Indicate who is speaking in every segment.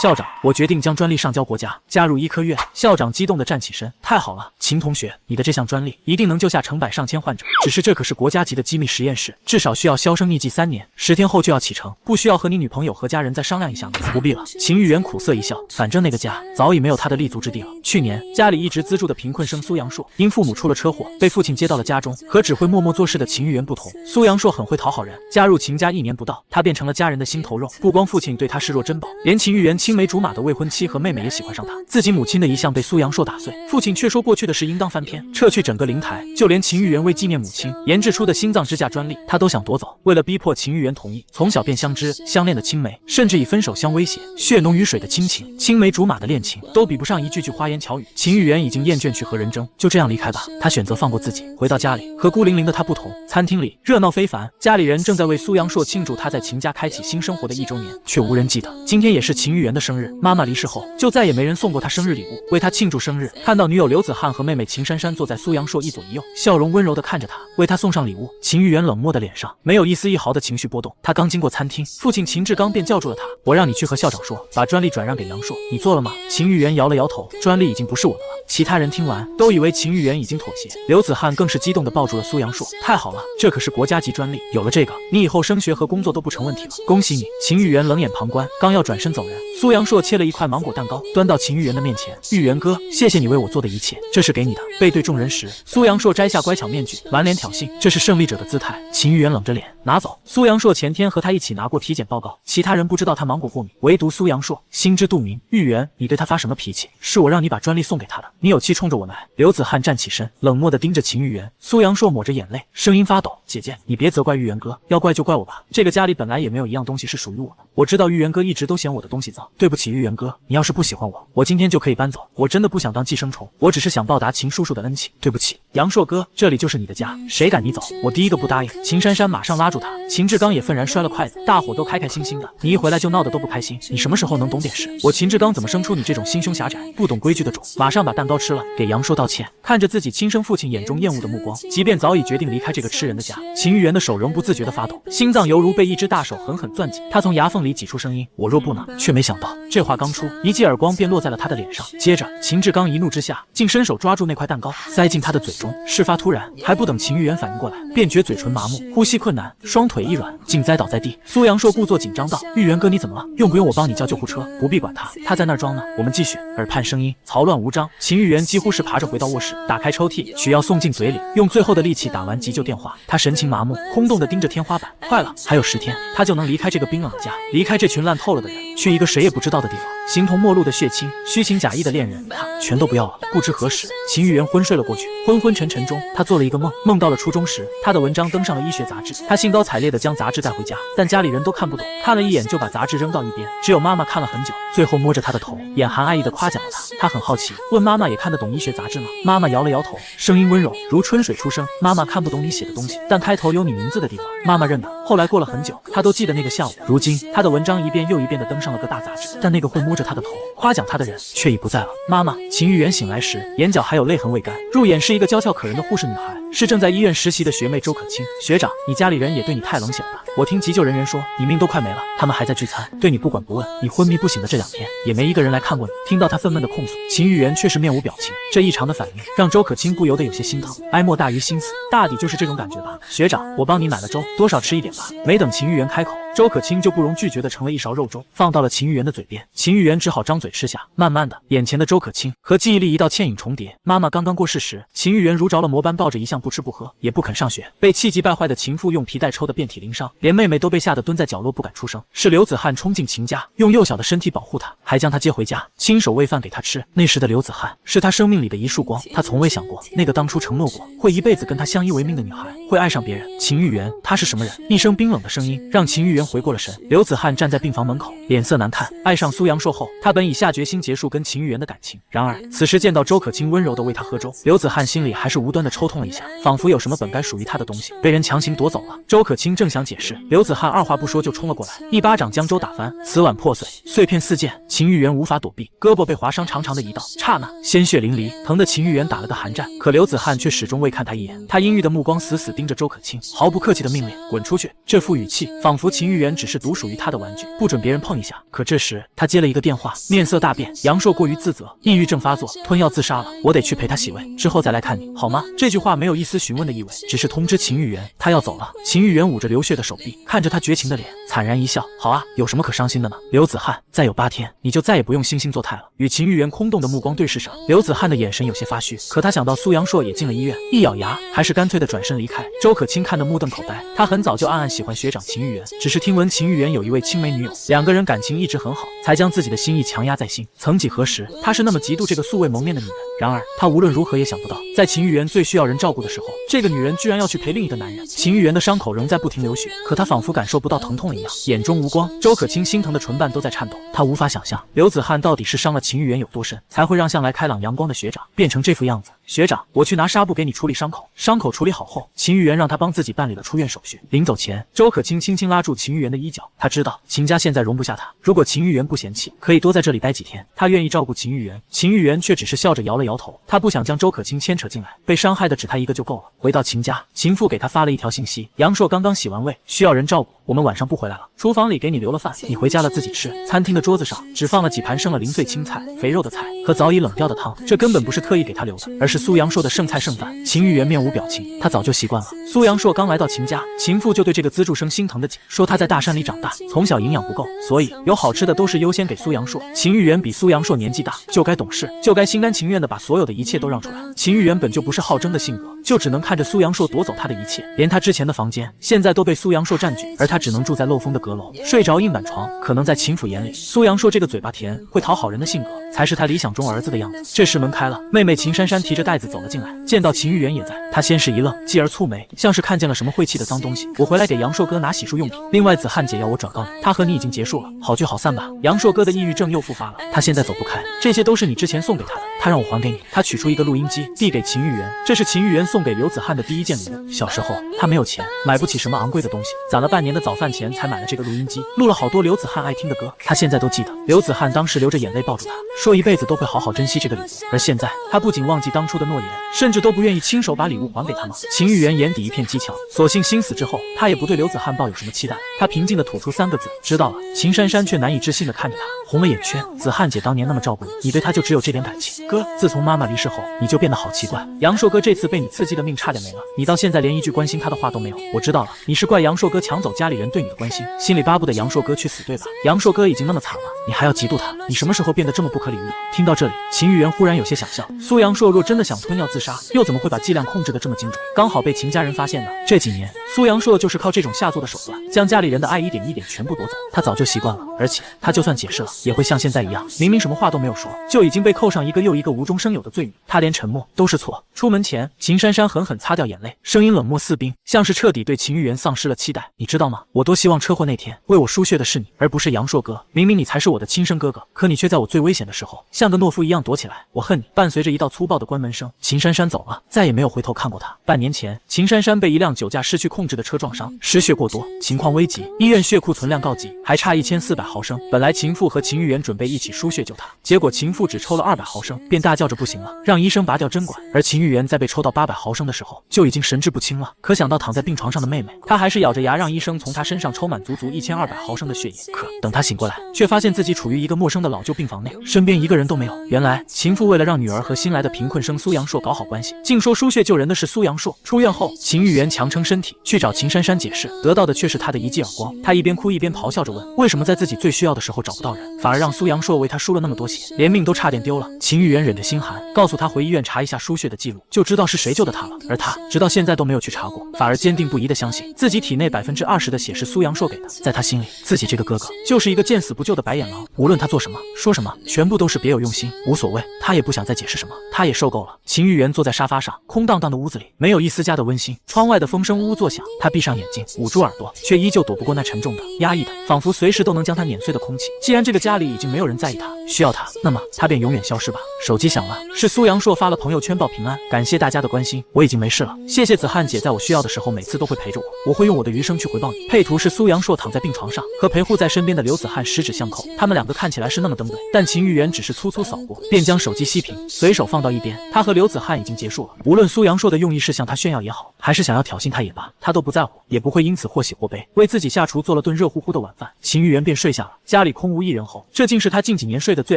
Speaker 1: 校长，我决定将专利上交国家，加入医科院。校长激动地站起身，太好了，秦同学，你的这项专利一定能救下成百上千患者。只是这可是国家级的机密实验室，至少需要销声匿迹3年，10天后就要启程，不需要和你女朋友和家人再商量一下吗？不必了。秦玉元苦涩一笑，反正那个家早已没有他的立足之地了。去年家里一直资助的贫困生苏阳硕，因父母出了车祸，被父亲接到了家中。和只会默默做事的秦玉元不同，苏阳硕很会讨好人。加入秦家1年不到，他变成了家人的心头肉。不光父亲对他视若珍宝，连秦玉元青梅竹马的未婚妻和妹妹也喜欢上他。自己母亲的遗像被苏阳硕打碎，父亲却说过去的事应当翻篇，撤去整个灵台。就连秦玉元为纪念母亲研制出的心脏支架专利，他都想夺走。为了逼迫秦玉元同意，从小便相知相恋的青梅，甚至以分手相威胁，血浓于水的亲情，青梅竹马的恋情，都比不上一句句花言巧语。秦玉元已经厌倦去和人争，就这样离开吧。他选择放过自己，回到家里。和孤零零的他不同，餐厅里热闹非凡，家里人正在为苏阳硕庆祝他在秦家开启新生活的1周年，却无人记得今天也是秦玉元的生日。妈妈离世后，就再也没人送过他生日礼物，为他庆祝生日。看到女友刘子翰和妹妹秦珊珊坐在苏阳硕一左一右，笑容温柔地看着他，为他送上礼物。秦玉元冷漠的脸上没有一丝一毫的情绪波动。他刚经过餐厅，父亲秦志刚便叫住了他：“我让你去和校长说，把专利转让给杨硕，你做了吗？”秦玉元摇了摇头，专利已经不是我的了。其他人听完都以为秦玉元已经妥协，刘子翰更是激动地抱住了苏阳硕：“太好了，这可是国家级专利，有了这个，你以后升学和工作都不成问题了，恭喜你！”秦玉元冷眼旁观，刚要转身走人，苏阳硕切了一块芒果蛋糕，端到秦玉元的面前：“玉元哥，谢谢你为我做的一切，这是给你的。”背对众人时，苏阳硕摘下乖巧面具，满脸挑衅，这是胜利者的姿态。秦玉元冷着脸拿走。苏阳硕前天和他一起拿过体检报告，其他人不知道他芒果过敏，唯独苏阳硕心知肚明。玉元，你对他发什么脾气？是我让你把专利送给他的，你有气冲着我来？刘子翰站起身，冷漠地盯着秦玉元。苏阳硕抹着眼泪，声音发抖：“姐姐，你别责怪玉元哥，要怪就怪我吧。这个家里本来也没有一样东西是属于我的。我知道玉元哥一直都嫌我的东西脏，对不起玉元哥，你要是不喜欢我，我今天就可以搬走。我真的不想当寄生虫，我只是想报答秦叔叔的恩情。对不起，杨硕哥，这里就是你的家，谁赶你走，我第一个不答应。”秦珊珊马上拉住他，秦志刚也愤然摔了筷子。大伙都开开心心的，你一回来就闹得都不开心，你什么时候能懂点事？我秦志刚怎么生出你这种心胸狭窄、不懂规矩的种？马上把蛋糕吃了，给杨硕道歉。看着自己亲生父亲眼中厌恶的目光，即便早已决定离开这个吃人的家，秦玉元的手仍不自觉地发抖，心脏犹如被一只大手狠狠攥紧。他从牙缝里挤出声音：“我若不呢？”却没想到这话刚出，一记耳光便落在了他的脸上。接着秦志刚一怒之下，竟伸手抓住那块蛋糕，塞进他的嘴中。事发突然，还不等秦玉元反应过来，便觉嘴唇麻木，呼吸困难，双腿一软，竟栽倒在地。苏阳硕故作紧张道：“玉元哥，你怎么了？用不用我帮你叫救护车？”“不必管他，他在那儿装呢，我们继续。”耳畔声音嘈乱无章，秦玉元几乎是爬着回到卧室，打开抽屉，取药送进嘴里，用最后的力气打完急救电话。他神情麻木，空洞地盯着天花板。快了，还有10天，他就能离开这个冰冷的家，离开这群烂透了的人，去一个谁也不知道的地方。形同陌路的血亲，虚情假意的恋人，他全都不要了。不知何时，秦玉元昏睡了过去。昏昏沉沉中，他做了一个梦，梦到了初中时，他的文章登上了医学杂志。他兴高采烈地将杂志带回家，但家里人都看不懂，看了一眼就把杂志扔到一边。只有妈妈看了很久，最后摸着他的头，眼含爱意地夸奖了他。他很好奇，问妈妈也看得懂医学杂志吗？妈妈摇了摇头，声音温柔如春水初生：“妈妈看不懂你写的东西，但开头有你名字的地方，妈妈认得。”后来过了很久，他都记得那个下午。如今他的文章一遍又一遍地登上了各大杂志，但那个会摸着他的头夸奖他的人却已不在了。妈妈，秦玉元醒来时，眼角还有泪痕未干，入眼是一个娇俏可人的护士女孩，是正在医院实习的学妹周可清。学长，你家里人也对你太冷血了吧？我听急救人员说你命都快没了，他们还在聚餐，对你不管不问。你昏迷不醒的这2天，也没一个人来看过你。听到他愤懑的控诉，秦玉元却是面无表情。这异常的反应让周可清不由得有些心疼。哀莫大于心死，大抵就是这种感觉吧。学长，我帮你买了粥，多少吃一点吧。没等秦玉元开口，周可清就不容拒绝的盛了一勺肉粥，放到了秦玉元的嘴边。秦玉元只好张嘴吃下。慢慢的，眼前的周可清和记忆力一道倩影重叠。妈妈刚刚过世时，秦玉元如着了魔般抱着一向不吃不喝，也不肯上学，被气急败坏的情妇用皮带抽得遍体鳞伤，连妹妹都被吓得蹲在角落不敢出声。是刘子翰冲进秦家，用幼小的身体保护她，还将她接回家，亲手喂饭给她吃。那时的刘子翰是他生命里的一束光，他从未想过那个当初承诺过会一辈子跟他相依为命的女孩会爱上别人。秦玉元，他是什么人？一声冰冷的声音让秦玉元回过了神。刘子翰站在病房门口，脸色难看。爱上苏阳硕后，他本已下决心结束跟秦玉元的感情，然而此时见到周可清温柔地为他喝粥，刘子翰心里还是无端地抽痛了一下，仿佛有什么本该属于他的东西被人强行夺走了。周可清正想解释，刘子翰二话不说就冲了过来，一巴掌将粥打翻，瓷碗破碎，碎片四溅。秦玉元无法躲避，胳膊被划伤长长的一道，刹那鲜血淋漓，疼得秦玉元打了个寒战。可刘子翰却始终未看他一眼，他阴郁的目光死死盯着周可清，毫不客气的命令：“滚出去！”这副语气仿佛秦玉玉媛只是独属于他的玩具，不准别人碰一下。可这时他接了一个电话，面色大变。杨硕过于自责，抑郁症发作，吞药自杀了。我得去陪他洗胃，之后再来看你，好吗？这句话没有一丝询问的意味，只是通知秦玉媛他要走了。秦玉媛捂着流血的手臂，看着他绝情的脸，惨然一笑。好啊，有什么可伤心的呢？刘子翰，再有8天，你就再也不用惺惺作态了。与秦玉媛空洞的目光对视上，刘子翰的眼神有些发虚。可他想到苏阳硕也进了医院，一咬牙，还是干脆的转身离开。周可卿看得目瞪口呆，他很早就暗暗喜欢学长秦玉媛，只是听闻秦玉媛有一位青梅女友，两个人感情一直很好，才将自己的心意强压在心。曾几何时，他是那么嫉妒这个素未谋面的女人。然而他无论如何也想不到，在秦玉媛最需要人照顾的时候，这个女人居然要去陪另一个男人。秦玉媛的伤口仍在不停流血，可她仿佛感受不到疼痛了一样，眼中无光。周可卿心疼的唇瓣都在颤抖，他无法想象刘子翰到底是伤了秦玉媛有多深，才会让向来开朗阳光的学长变成这副样子。学长，我去拿纱布给你处理伤口。伤口处理好后，秦玉媛让他帮自己办理了出院手续。临走前，周可卿轻轻拉住秦玉媛的衣角，他知道秦家现在容不下他，如果秦玉媛不嫌弃，可以多在这里待几天，他愿意照顾秦玉媛。秦玉媛却只是笑着摇了摇头，他不想将周可卿牵扯进来，被伤害的只他一个就够了。回到秦家，秦父给他发了一条信息：杨硕刚刚洗完胃，需要人照顾，我们晚上不回来了。厨房里给你留了饭，你回家了自己吃。餐厅的桌子上只放了几盘生了零碎青菜、肥肉的菜和早已冷掉的汤，这根本不是特意给他留的，而是苏阳硕的剩菜剩饭。秦玉媛面无表情，他早就习惯了。苏阳硕刚来到秦家，秦父就对这个资助生心疼的紧，说他在大山里长大，从小营养不够，所以有好吃的都是优先给苏阳硕。秦玉媛比苏阳硕年纪大，就该懂事，就该心甘情愿的把所有的一切都让出来。秦玉媛本就不是好争的性格，就只能看着苏阳硕夺走他的一切，连他之前的房间现在都被苏阳硕占据，而他只能住在漏风的阁楼，睡着硬板床。可能在秦府眼里，苏阳硕这个嘴巴甜、会讨好人的性格，才是他理想中儿子的样子。这时门开了，妹妹秦珊珊提着袋子走了进来，见到秦玉媛也在，她先是一愣，继而蹙眉，像是看见了什么晦气的脏东西。我回来给杨硕哥拿洗漱用品，另外子翰姐要我转告你，他和你已经结束了，好聚好散吧。杨硕哥的抑郁症又复发了，他现在走不开，这些都是你之前送给他的，他让我还给你。他取出一个录音机，递给秦玉媛，这是秦玉媛送给刘子翰的第一件礼物。小时候他没有钱，买不起什么昂贵的东西，攒了半年的早饭钱才买了这个录音机，录了好多刘子翰爱听的歌，他现在都记得。刘子翰当时流着眼泪抱住他，说一辈子都会好好珍惜这个礼物，而现在他不仅忘记当初的诺言，甚至都不愿意亲手把礼物还给他吗？秦玉媛眼底一片讥诮，所幸心死之后，他也不对刘子翰抱有什么期待，他平静地吐出3个字：知道了。秦珊珊却难以置信地看着他，红了眼圈。子翰姐当年那么照顾你，你对她就只有这点感情？哥，自从妈妈离世后，你就变得好奇怪。杨硕哥这次被你刺激的命差点没了，你到现在连一句关心他的话都没有。我知道了，你是怪杨硕哥抢走家里人对你的关心，心里巴不得杨硕哥去死，对吧？杨硕哥已经那么惨了，你还要嫉妒他？你什么时候变得这么不可理喻了？听到这里，秦玉媛忽然有些想笑，苏阳硕若真的想吞药自杀，又怎么会把剂量控制得这么精准？刚好被秦家人发现呢。这几年，苏阳硕就是靠这种下作的手段，将家里人的爱一点一点全部夺走。他早就习惯了，而且他就算解释了，也会像现在一样，明明什么话都没有说，就已经被扣上一个又一个无中生有的罪名。他连沉默都是错。出门前，秦珊珊狠狠擦掉眼泪，声音冷漠似冰，像是彻底对秦玉媛丧失了期待。你知道吗？我多希望车祸那天为我输血的是你，而不是杨硕哥。明明你才是我的亲生哥哥，可你却在我最危险的时候，像个懦夫一样躲起来。我恨你！伴随着一道粗暴的关门声，秦珊珊走了，再也没有回头看过他。半年前，秦珊珊被一辆酒驾失去控制的车撞伤，失血过多，情况危急，医院血库存量告急，还差1400毫升。本来秦父和秦玉媛准备一起输血救他，结果秦父只抽了200毫升，便大叫着不行了，让医生拔掉针管。而秦玉媛在被抽到800毫升的时候，就已经神志不清了。可想到躺在病床上的妹妹，她还是咬着牙让医生从她身上抽满足1200毫升的血液。可等她醒过来，却发现自己处于一个陌生的老旧病房内，身边一个人都没有。原来秦父为了让女儿和新来的贫困生苏阳硕搞好关系，竟说输血救人的是苏阳硕。出院后，秦玉媛强撑身体去找秦珊珊解释，得到的却是她的一记耳光。她一边哭一边咆哮着问，为什么在自己最需要的时候找不到人，反而让苏阳硕为她输了那么多血，连命都差点丢了。秦玉媛忍着心寒，告诉她回医院查一下输血的记录，就知道是谁救的她了。而她直到现在都没有去查过，反而坚定不移地相信自己体内20%的血是苏阳硕给的。在她心里，自己这个哥哥就是一个见死不救的白眼狼，无论他做什么说什么，全部都是别有用心，无所谓。她也不想再解释什么，她也受够了。秦玉媛坐在沙发上，空荡荡的屋子里没有一丝家的温馨，窗外的风声呜呜作响。她闭上眼睛，捂住耳朵，却依旧躲不过那沉重的、压抑的，仿佛随时都能将她碾碎的空气。既然这个家里已经没有人在意她，需要她，那么她便永远消失吧。手机响了，是苏阳硕发了朋友圈报平安，感谢大家的关心，我已经没事了，谢谢子翰姐在我需要的时候每次都会陪着我，我会用我的余生去回报你。配图是苏阳硕躺在病床上，和陪护在身边的刘子翰十指相扣，他们两个看起来是那么登对，但秦玉媛只是粗粗扫过，便将手机熄屏，随手放到一边。他和刘子翰已经结束了，无论苏阳硕的用意是向他炫耀也好，还是想要挑衅他也罢，他都不在乎，也不会因此或喜或悲。为自己下厨做了顿热乎乎的晚饭，秦玉媛便睡下了。家里空无一人后，这竟是他近几年睡得最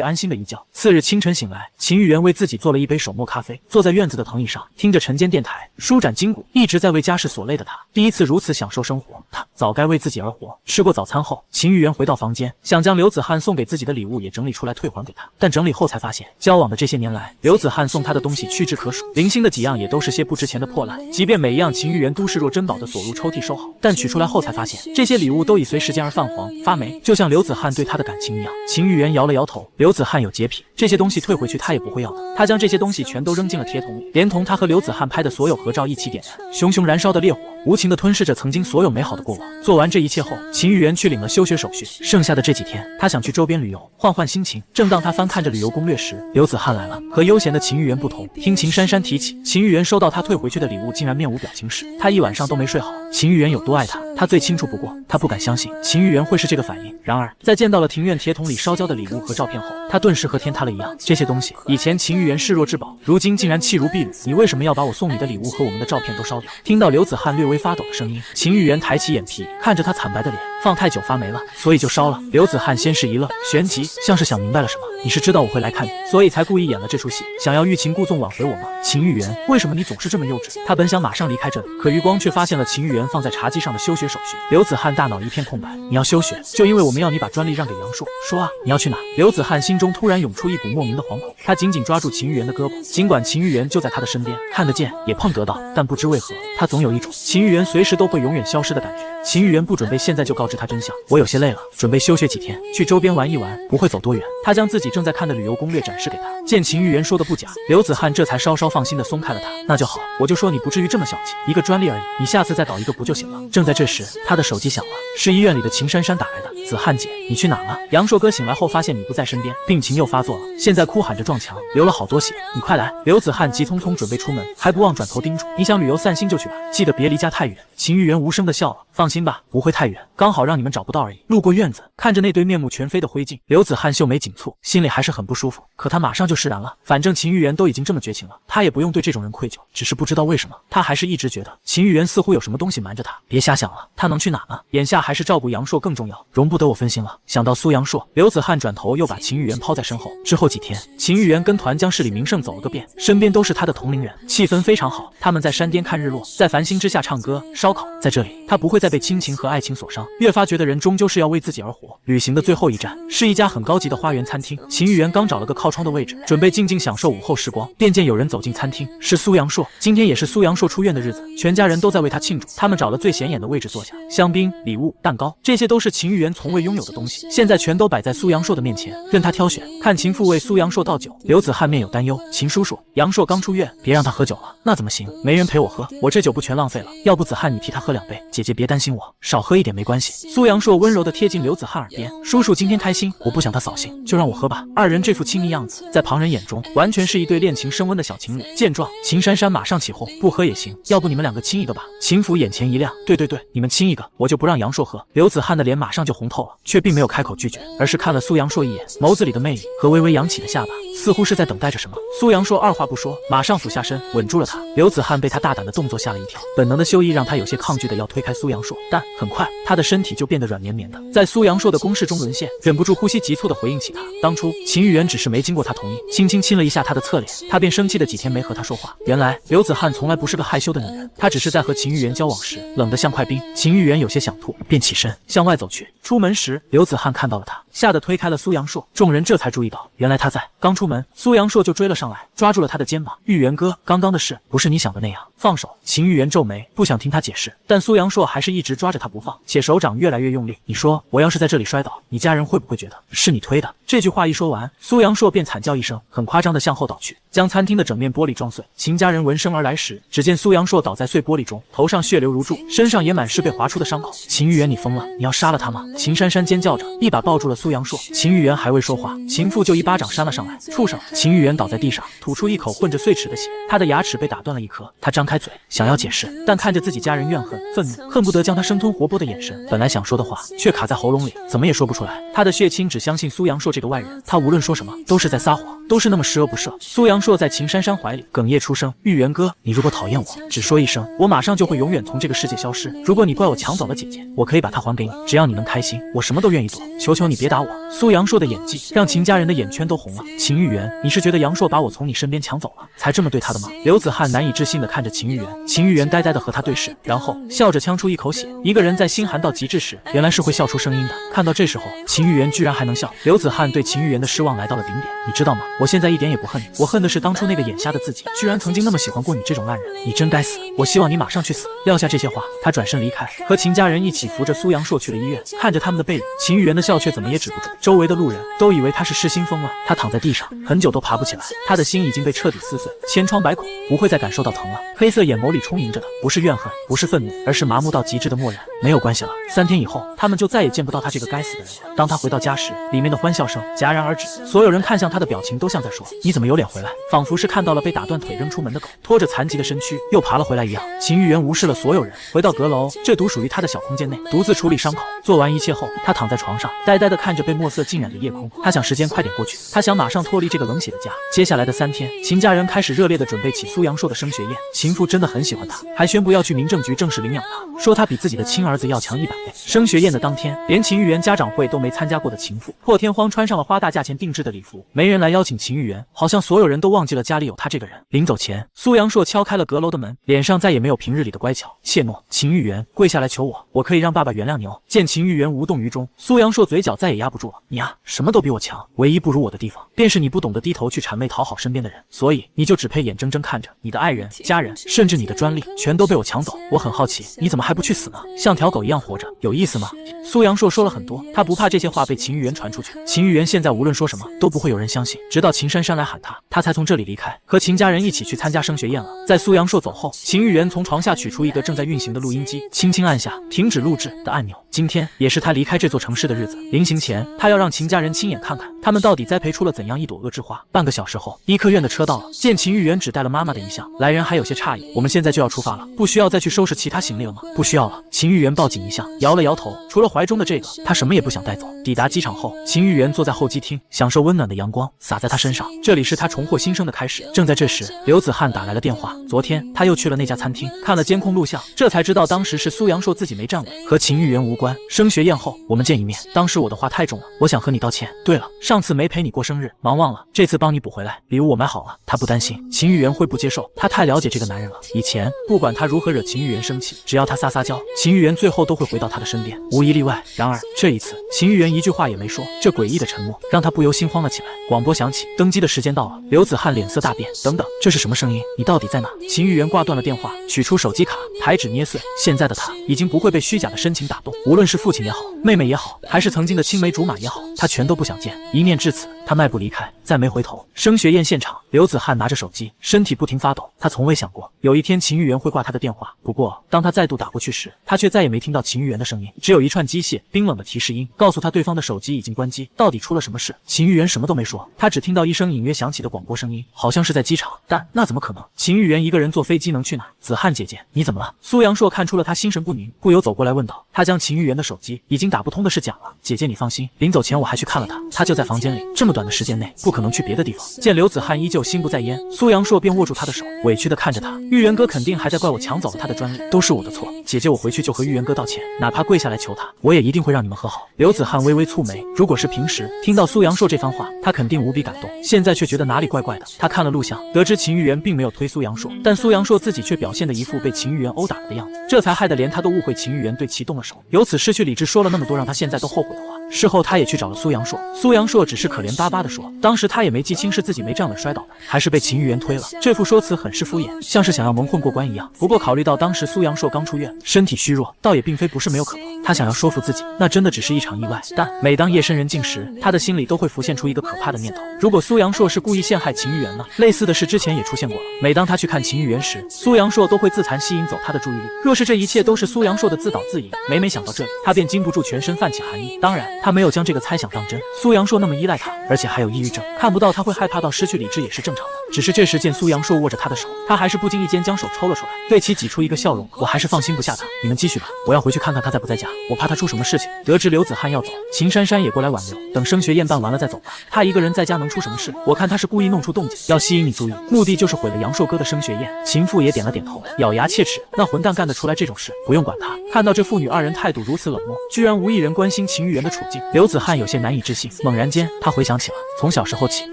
Speaker 1: 安心的一觉。次日清晨醒来，秦玉媛为自己做了一杯手磨咖啡，坐在院子的藤椅上，听着晨间电台，舒展筋骨。一直在为家事所累的他，第一次如此享受生活。他早该为自己而活。吃过早餐后，秦玉媛回到房间，想将刘子翰送给自己的礼物也整理出来退还给他，但整理后才发现，交往的这些年来，刘子翰送他的东西屈指可数，零星的几样也都是些不值钱的破烂。即便每一样秦玉媛都视若珍宝的锁入抽屉收好，但取出来后才发现，这些礼物都已随时间而泛黄发霉，就像刘子翰对他的感情一样。秦玉媛摇了摇头，刘子翰有洁癖，这些东西退回去他也不会要的。他将这些东西全都扔进了铁桶里，连同他和刘子翰拍的所有合照一起点燃，熊熊燃烧的烈火无情地吞噬着曾经所有美好的过往。做完这一切后，秦玉媛去领了休学手续，剩下的这几天，他想去周边旅游，换换心情。正当他翻看着旅游攻略时，刘子翰来了。和悠闲的秦玉媛不同，听秦珊珊提起秦玉媛收到他退回去的礼物，竟然面无表情时，他一晚上都没睡好。秦玉媛有多爱他，他最清楚不过。他不敢相信秦玉媛会是这个反应。然而，在见到了庭院铁桶里烧焦的礼物和照片后，他顿时和天塌了一样。这些东西以前秦玉媛视若至宝，如今竟然弃如敝履。你为什么要把我送你的礼物和我们的照片都烧掉？听到刘子翰略微发抖的声音，秦玉媛抬起眼皮，看着他惨白的脸，放太久发霉了，所以就烧了。刘子翰先是一愣，旋即像是想明白了什么。你是知道我会来看你，所以才故意演了这出戏，想要欲擒故纵挽回我吗？秦玉媛，为什么你总是这么幼稚？他本想马上离开这里，可余光却发现了秦玉媛放在茶几上的休学手续。刘子翰大脑一片空白，你要休学，就因为我们要你把专利让给杨硕。说啊，你要去哪？刘子翰心中突然涌出一股莫名的惶恐，他紧紧抓住秦玉媛的胳膊，尽管秦玉媛就在他的身边，看得见也碰得到，但不知为何，他总有一种秦玉媛随时都会永远消失的感觉。秦玉媛不准备现在就告知他真相，我有些累了，准备休学几天，去周边玩一玩，不会走多远。他将自己正在看的旅游攻略展示给他，见秦玉媛说的不假，刘子翰这才稍稍放心的松开了他。那就好，我就说你不至于这么小气，一个专利而已，你下次再搞一个不就行了？正在这时，他的手机响了，是医院里的秦珊珊打来的。子翰姐，你去哪了？杨硕哥醒来后发现你不在身边，病情又发作了，现在哭喊着撞墙，流了好多血，你快来！刘子翰急匆匆准备出门，还不忘转头叮嘱，你想旅游散心就去吧，记得别离家太远。秦玉媛无声的笑了，放心吧，不会太远，刚好让你们找不到而已。路过院子，看着那堆面目全非的灰烬，刘子翰秀眉紧蹙，心里还是很不舒服，可他马上就释然了。反正秦玉媛都已经这么绝情了，他也不用对这种人愧疚，只是不知道为什么，他还是一直觉得秦玉媛似乎有什么东西瞒着他。别瞎想了，他能去哪呢？眼下还是照顾杨硕更重要，容不得我分心了。想到苏阳硕，刘子翰转头又把秦玉媛抛在身后。之后几天，秦玉媛跟团将市里名胜走了个遍，身边都是他的同龄人，气氛非常好。他们在山巅看日落，在繁星之下唱歌烧烤，在这里他不会再被亲情和爱情所伤，越发觉得人终究是要为自己而活。旅行的最后一站是一家很高级的花园餐厅，秦玉媛刚找了个靠窗的位置，准备静静享受午后时光，便见有人走进餐厅，是苏阳硕。今天也是苏阳硕出院的日子，全家人都在为他庆祝。他们找了最显眼的位置坐下，香槟、礼物、蛋糕，这些都是秦玉媛从未拥有的东西，现在全都摆在苏阳硕的面前，任他挑选。看秦父为苏阳硕倒酒，刘子翰面有担忧，秦叔叔，杨硕刚出院，别让他喝酒了。那怎么行？没人陪我喝，我这酒不全浪费了？要不子翰你替他喝2杯，姐姐别担心我，少喝一点没关系。苏阳硕温柔地贴近刘子翰耳边，叔叔今天开心，我不想他扫兴，就让我喝吧。二人这副亲密样子，在旁人眼中完全是一对恋情升温的小情侣。见状，秦珊珊马上起哄，不喝也行，要不你们2个亲一个吧。秦府眼前一亮，对，你们亲一个，我就不让杨硕喝。刘子翰的脸马上就红透了，却并没有开口拒绝，而是看了苏阳硕一眼，眸子里的魅力和微微扬起的下巴，似乎是在等待着什么。苏阳硕二话不说，马上俯下身吻住了他。刘子翰被他大胆的动作吓了一跳，本能的羞意让他有些抗拒的要推开苏阳硕，但很快他的身体就变得软绵绵的，在苏阳硕的攻势中沦陷，忍不住呼吸急促的回应起他。当初秦玉媛只是没经过他同意，轻轻亲了一下他的侧脸，他便生气的几天没和他说话。原来刘子翰从来不是个害羞的女人，他只是在和秦玉媛交往时冷得像块冰。秦玉媛有些想吐，便起身向外走去。出门时，刘子翰看到了他，吓得推开了苏阳硕。众人这才注意到，原来他在。刚出门，苏阳硕就追了上来，抓住了他的肩膀。玉媛哥，刚刚的事不是你想的那样，放手。秦玉媛皱眉，不想听他解释，但苏阳硕还是一直抓着他不放，且手掌越来越用力。你说我要是在这里摔倒，你家人会不会觉得是你推的？这句话一说完，苏阳硕便惨叫一声，很夸张的向后倒去，将餐厅的整面玻璃撞碎。秦家人闻声而来时，只见苏阳硕倒在碎玻璃中，头上血流如注，身上也满是被划出的伤口。秦玉媛，你疯了？你要杀了他吗？秦珊珊尖叫着，一把抱住了苏阳硕。秦玉媛还未说话，秦父就一巴掌扇了上来。畜生！秦玉媛倒在地上，吐出一口混着碎齿的血，她的牙齿被打断了一颗。她张开嘴想要解释，但看着自己家人怨恨、愤怒，恨不得将她生吞活剥的眼神，本来想说的话却卡在喉咙里，怎么也说不出来。她的血亲只相信苏阳硕这个外人，他无论说什么都是在撒谎。都是那么十恶不赦。苏阳朔在秦珊珊怀里哽咽出声：“玉元哥，你如果讨厌我，只说一声，我马上就会永远从这个世界消失。如果你怪我抢走了姐姐，我可以把她还给你，只要你能开心，我什么都愿意做。求求你别打我！”苏阳朔的演技让秦家人的眼圈都红了。秦玉元，你是觉得阳朔把我从你身边抢走了，才这么对他的吗？刘子翰难以置信地看着秦玉元，秦玉元呆呆地和他对视，然后笑着呛出一口血。一个人在心寒到极致时，原来是会笑出声音的。看到这时候，秦玉元居然还能笑，刘子翰对秦玉元的失望来到了顶点。你知道吗？我现在一点也不恨你，我恨的是当初那个眼瞎的自己，居然曾经那么喜欢过你这种烂人。你真该死！我希望你马上去死！撂下这些话，他转身离开，和秦家人一起扶着苏阳朔去了医院。看着他们的背影，秦玉元的笑却怎么也止不住。周围的路人都以为他是失心疯了。他躺在地上，很久都爬不起来。他的心已经被彻底撕碎，千疮百孔，不会再感受到疼了。黑色眼眸里充盈着的不是怨恨，不是愤怒，而是麻木到极致的漠然。没有关系了，3天以后，他们就再也见不到他这个该死的人了。当他回到家时，里面的欢笑声戛然而止。所有人看向他的表情都像在说：“你怎么有脸回来？”仿佛是看到了被打断腿扔出门的狗，拖着残疾的身躯又爬了回来一样。秦玉元无视了所有人，回到阁楼这独属于他的小空间内，独自处理伤口。做完一切后，他躺在床上，呆呆地看着被墨色浸染的夜空。他想时间快点过去，他想马上脱离这个冷血的家。接下来的3天，秦家人开始热烈地准备起苏阳朔的升学宴。秦父真的很喜欢他，还宣布要去民政局正式领养他，说他比自己的亲儿子要强100倍。升学宴的当天，连秦玉元家长会都没参加过的秦父，破天荒穿上了花大价钱定制的礼服，没人来邀请秦玉元，好像所有人都忘记了家里有他这个人。临走前，苏阳朔敲开了阁楼的门，脸上再也没有平日里的乖巧怯懦。秦玉元，跪下来求我，我可以让爸爸原谅你哦。见秦玉元无动于衷，苏阳朔嘴角再也压不住了。你啊，什么都比我强，唯一不如我的地方，便是你不懂得低头去谄媚讨好身边的人，所以你就只配眼睁睁看着你的爱人、家人，甚至你的专利，全都被我抢走。我很好奇，你怎么还不去死呢？像条狗一样活着，有意思吗？苏阳朔说了很多，他不怕这些话被秦玉元传出去。秦玉元现在无论说什么都不会有人相信，直到秦珊珊来喊他，他才从这里离开，和秦家人一起去参加升学宴了。在苏阳朔走后，秦玉元从床下取出一个正在运行的录音机，轻轻按下停止录制的按钮。今天也是他离开这座城市的日子，临行前，他要让秦家人亲眼看看他们到底栽培出了怎样一朵恶之花。半个小时后，医科院的车到了，见秦玉元只带了妈妈的遗像，来人还有些诧异。我们现在就要出发了，不需要再去收拾其他行李了吗？不需要了。秦玉元抱紧遗像，摇了摇头，除了怀中的这个，他什么也不想带走。抵达机场后，秦玉元坐在候机厅，享受温暖的阳光洒在他身上，这里是他重获新生的开始。正在这时，刘子翰打来了电话，昨天他又去了那家餐厅，看了监控录像，这才知道当时是苏阳朔自己没站稳，和秦玉元无关。升学宴后，我们见一面，当时我的话太重了，我想和你道歉。对了，上次没陪你过生日，忙忘了，这次帮你补回来，礼物我买好了。他不担心秦玉元会不接受，他太了解这个男人了。以前不管他如何惹秦玉元生气，只要他撒娇，秦玉元最后都会回到他的身边，无一例外。然而这一次，秦玉元一句话也没说，这诡异的沉默让他不由心慌了起来。广播响起，登机的时间到了。刘子翰脸色大变，等等，这是什么声音？你到底在哪？秦玉元挂断了电话，取出手机卡，排指捏碎。现在的他已经不会被虚假的深情打动，无论是父亲也好，妹妹也好，还是曾经的青梅竹马也好，他全都不想见。一念至此，他迈步离开，再没回头。升学宴现场，刘子翰拿着手机，身体不停发抖。他从未想过有一天秦玉元会挂他的电话，不过当他再度打过去时，他却再也没听到秦玉元的声音，只有一串机械冰冷的提示音，告诉他对方的手机已经关机。到底出了什么事？秦玉元什么都没说，他只听到一声隐约响起的广播声音，好像是在机场，但那怎么可能？秦玉元一个人坐飞机能去哪？子翰姐姐，你怎么了？苏阳朔看出了他心神不宁，不由走过来问道。他将秦玉元的手机已经打不通的事讲了。姐姐你放心，临走前我还去看了他，他就在房间里，这么短的时间内不可能去别的地方。见刘子翰依旧心不在焉，苏阳朔便握住他的手，委屈地看着他。玉元哥肯定还在怪我抢走了他的专利，都是我的错。姐姐我回去就和玉元哥道歉，哪怕跪下来求他，我也一定会让你们和好。刘子翰微微蹙眉，如果是平时听到苏阳朔这番话，他肯定无比感动，现在却觉得哪里怪怪的。他看了录像，得知秦玉元并没有推苏阳朔，但苏阳朔自己却表现得一副被秦玉元殴打了的样子，这才害得连他都误会秦玉元对其动了手，由此失去理智，说了那么多让他现在都后悔的话。事后他也去找了苏阳朔，苏阳朔只是可怜巴巴地说，当时他也没记清是自己没站稳摔倒的，还是被秦玉元推了。这副说辞很是敷衍，像是想要蒙混过关一样。不过考虑到当时苏阳朔刚出院，身体虚弱，倒也并非不是没有可能。他想要说服自己，那真的只是一场意外。但每当夜深人静时，他的心里都会浮现出一个可怕的念头：如果苏阳朔是故意陷害秦玉元呢？类似的事之前也出现过了。每当他去看秦玉元时，苏阳朔都会自残吸引走他的注意力。若是这一切都是苏阳朔的自导自演，每每想到这里，他便禁不住全身泛起寒意。当然，他没有将这个猜想当真。苏阳朔那么依赖他，而且还有抑郁症，看不到他会害怕到失去理智也是正常的。只是这时见苏阳硕握着他的手，他还是不经意间将手抽了出来，对其挤出一个笑容。我还是放心不下他，你们继续吧，我要回去看看他在不在家，我怕他出什么事情。得知刘子翰要走，秦珊珊也过来挽留，等升学宴办完了再走吧。他一个人在家能出什么事？我看他是故意弄出动静，要吸引你注意，目的就是毁了杨硕哥的升学宴。秦父也点了点头，咬牙切齿，那混蛋干得出来这种事，不用管他。看到这父女二人态度如此冷漠，居然无一人关心秦玉媛的处境，刘子翰有些难以置信。猛然间，他回想起了从小时候起，